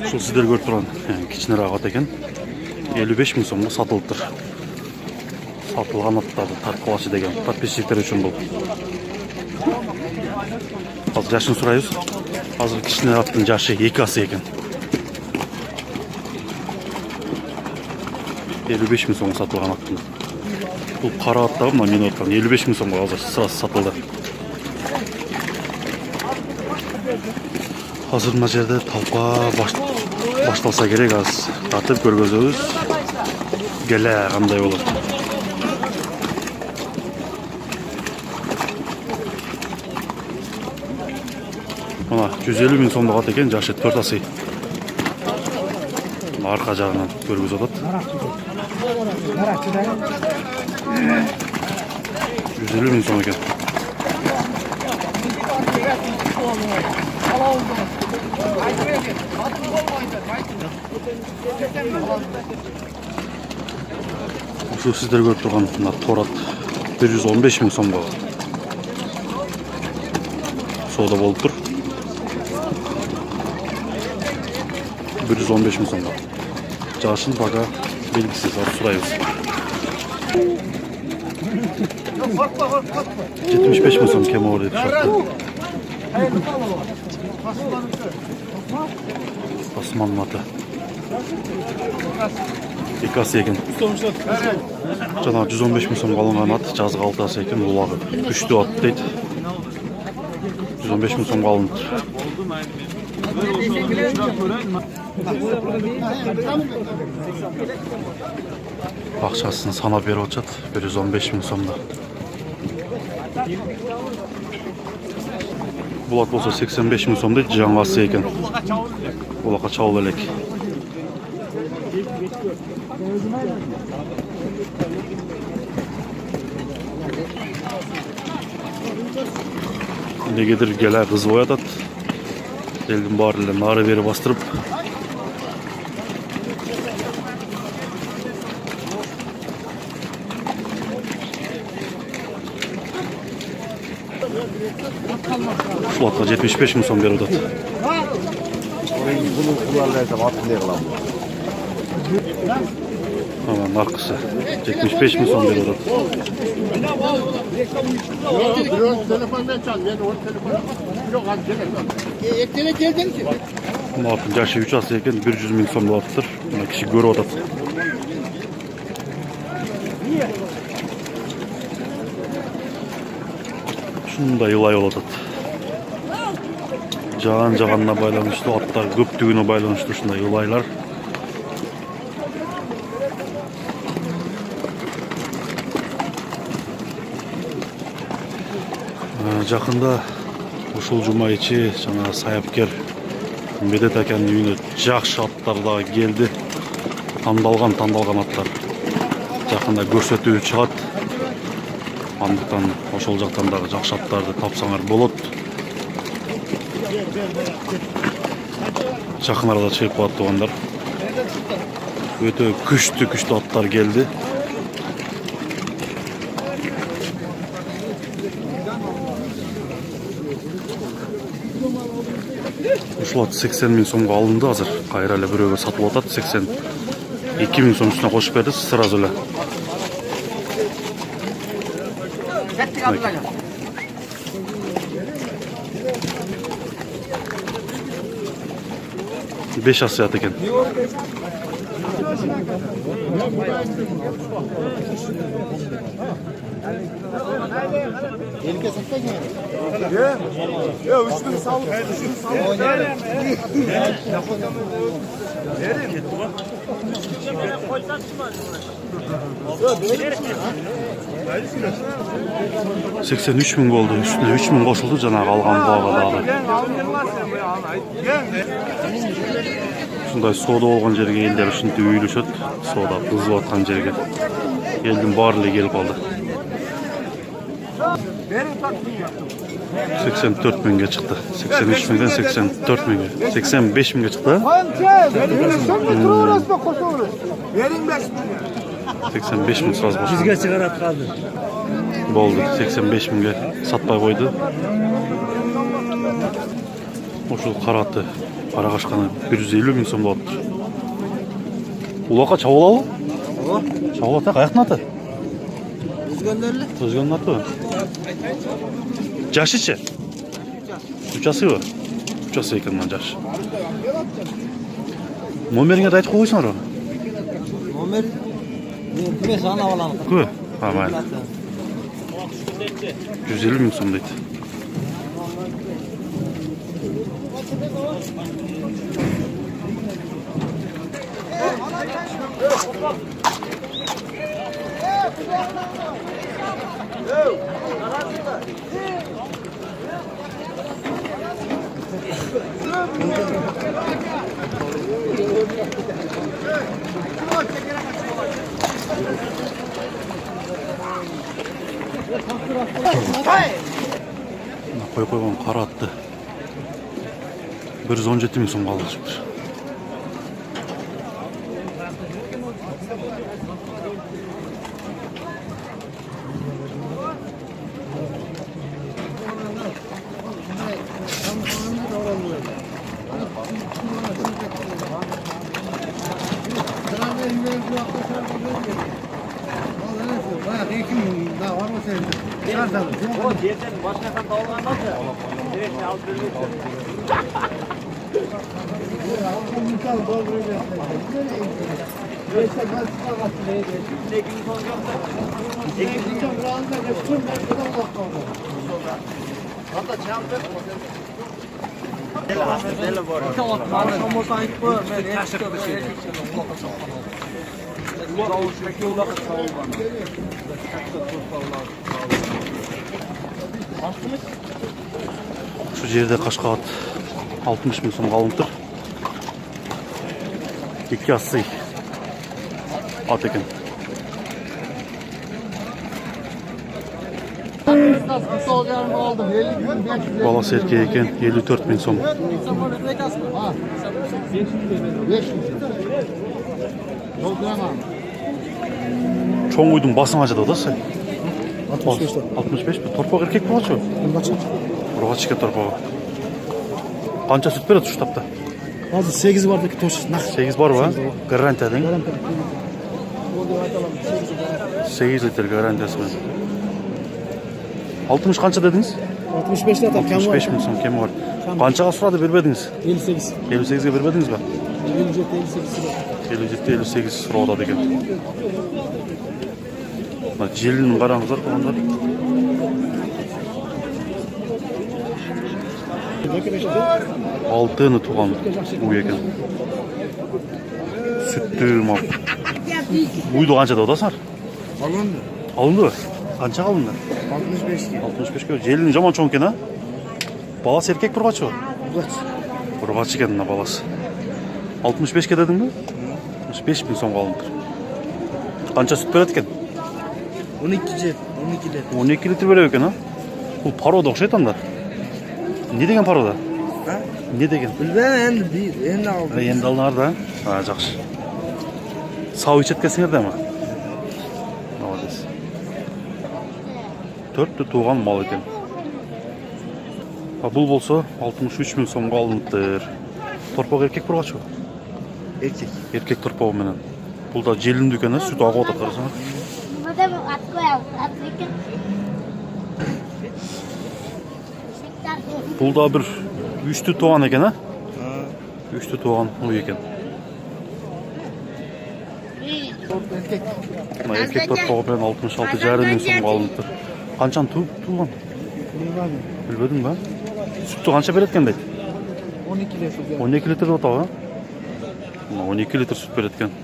Ушул сиздер көрүп турган кичинерээк ат экен. 55 миң сомго сатылып тур. Сатылган аттарды тарткылашы деген подписчиктер үчүн бул. Азыр жашын сурайбыз. Азыр кичинерээк аттын жашы 2 асы экен. 55 миң сомго сатылган аттын. Бул кара аттагы мына мен айткан 55 миң сомго азыр сырасы сатылды. Азыр мына жерде талка башталса керек, аз тартып көргөзөбүз. Келе кандай болот. Мына 150 миң сомдук ат экен, жашы 4 асы. Арка жагынан көргөзүп атат. 150 миң сом экен. Ушул сиздер көрүп турган мына торат 115 миң сомго соода болуп тур. 115 миң сомго. Жашын бага белгисиз, азыр сурайбыз. 75 миң сом кем оор деп чыкты. Осман аты. Экасы екен. Жана 115 миң сомго алынган ат, жазгы алтасы екен, улагы. Күчтүү ат дейт. 115 миң сомго алынды. Акчасын санап берип атышат, 115 миң сомдо. Бул ат болсо 85 миң сом дейт, жаңасы екен. Булакка чабып элек. Негедир келе кызып атат. Элдин баары эле нары бери бастырып. Ушул атка 75 миң сом берип атат. Aman arkası 75 ming so'm beradi. Ne yapın? Yaşı 3 ası ekan 100 ming so'm bo'lyaptir. Mana kishi ko'rib o'tadi. Shunday yılay oladi. Жаган-жаганына байланыштуу, аттар көптүгүнө байланыштуу ушундай ылайлар. Жакында ушул жума ичи жана саяпкер Медет аканын үйүнө жакшы аттар да келди. Тандалган аттар. Жакында көрсөтүү чыгат. Андыктан ошол жактан дагы жакшы аттарды тапсаңар болот. Жақын арада чыгып калат тугандар. Өтө күчтүү аттар келди. Ушул ат 80 миң сомго алынды азыр. Кайра эле бирөөгө сатылып атат. 82 миң сом үстүнө кошуп берди сразу эле. 5 asıyat ekan. Elke satmayın. Ya 3000 sağlık. 3000 sağlık. Seksen 3 ming oldu. Üstüne 3 ming koşuldu jana kalgan bağda dagı. Şunday soda bolgon жерге elder ушинтип үйлөшөт. Soda кызып аткан жерге. Элдин баары эле келип алды. 84 ming'e çıktı. 83 ming'den 84 ming'e. 85 ming'e çıktı. 85 ming saz boştu. Bizge çıkarat kaldı. Boldu. 85 ming'e satpay koydu. Ошол караты кара кашканы 150 миң сом болот. Улакка чабыла албы? Ооба. Чабыла так аяктын аты. Өзгөндөрү Өзгөнүн аты. Жашычы? Учасыбы? Учасы экен мына жаш. Номериңерди айтып койсоңор. номер мен ана баланы. Кө? Ha, mayli. 150 ming so'm deydi. Koy koygan kara attı. 117 ming so'mga alışıptır. Şu жерде Кашкабат 60 ming so'mga alınıptır. 2 asıy at eкен. Balası erkeği eken 54 ming so'm. Çoğun uydun basın acıda da sen. 65 mi? Torpaq erkek mi açıyor? Burgaç eкен torpağı. Qancha süt beradi şu tapta? Hozir 8 bor deki to'sh. 8 bor va? Garantiya deng. 8 litr garantiyasi bilan. 60 qancha dedingiz? 65 lat kam 65 ming so'm kemi bor. Qanchaga so'radi berbedingiz? 58. 58 ga berbedingizmi? 57 57 58 so'radi ekan. Mana jelini qarangizlar, qo'nlar. Altını tuğan bu ekan. Süttü mal. Buydu qancha odasar? Alındı. Alındı. Qancha alındı? 65 ki. 65 ga. Jelini jomon cho'ng ekan ha? Balası erkek burgachi. Burgaç. Burgachi ekan balası. 65 ga dedingmi? 65 ming so'mga alındı. Qancha süt beradi ekan? 12 lit. 12 litr beradi ekan ha? Bu paroda o'xshaydi anda. Ne degan paroda? Ha? Ne degan? Bilmem endi aldım. Endi aldыңар да? Ha, жақсы. Сау ичеткенсіңер да ма? Молодец. 4 туған мал екен. Бұл болса 63 мing сомға алыныптыр. Торпақ еркек бұрғашы? Erkek. Еркек торпағы менен. Бұл да желінді екен, сүт ағып отыр қарасаңар. Бұл да бір 3 туған екен, ha? 3 туған o екен. Erkek. Мына еркек торпағы менен 66,5 мing сомға алыныптыр. Қаншаны туылған? Білбедің ба? Сүтті қанша береді екен дейді? 12 lit. 12 litr отауы. 12 litr süt береді екен.